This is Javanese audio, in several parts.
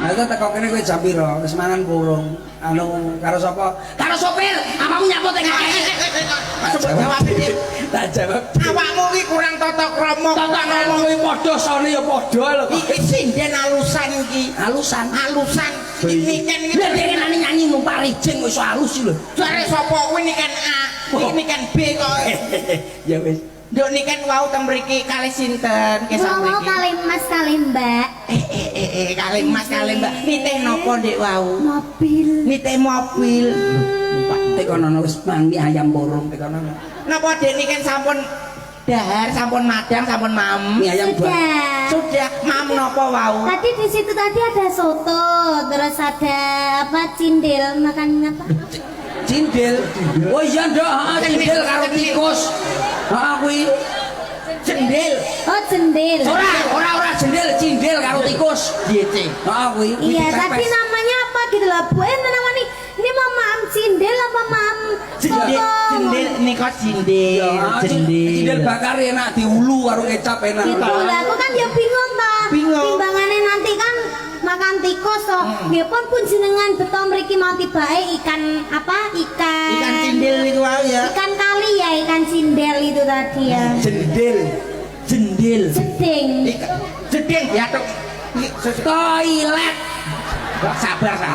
Aku teko kene kowe jam piro? Wis mangan burung. Anu karo sapa? Karo sopir. Apamu nyaput nek tak jawab. Awakmu iki kurang tata krama. Tata krama kuwi padha sone ya padha lho. Iki sinden alusan iki. Alusan. Niken iki. Lah dhewe nyanyi numpak rijing wis halus lho. Jare sapa kuwi niken A, niken B kok. Ya wis. Nduk niken wau teng mriki kalih sinten? Kesah Mau mriki. kalih Mas kalih Mbak. Kalih Mas kalih Mbak. Nitih napa Dik wau? Mobil. Nitih mobil. Numpak tekono wis mangi ayam borong tekono. Napa Dik niken sampun dahar, sampun madang, sampun mam? Mie ayam buah. Sudah mam napa wau? Tadi di situ tadi ada soto, terus ada apa cindil, makan apa? Cindil. Oh iya ndok, heeh cindil karo tikus. Heeh kuwi. Cendil. Oh cendil. Ora cindil, cindil karo tikus. Diete. Heeh kuwi. Iya tadi namanya apa gitu lah Bu? Namanya ini mau mam cindil apa mam soto? Cendil nika cindil. Cindil bakar enak diulu karo kecap enak. Gitu lah, aku kan ya bingung toh. Bingung. Timbangannya nanti kan makan tikus toh. Nggih pun jenengan beto mriki mau tibae ikan apa? Ikan cindil itu wau ya. Ikan kali ya, ikan cindil itu tadi ya. Jendil. Jeding. Jeding diatuk. Toilet. Sabar Pak.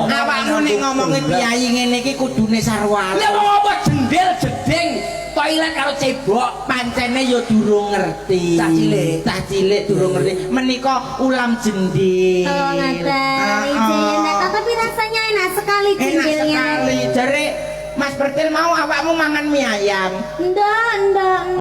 Awakmu nek ngomongi piyayi ngene iki kudune sarwala. Lah apa jendil jeding toilet karo cebok Pancene ya durung ngerti. Cah cilik durung ngerti. Menika ulam jendil. Oh ngaten. Tapi rasanya enak sekali Enak cindilnya. sekali. Jare Mas Bertil mau awakmu mangan mie ayam. Ndak.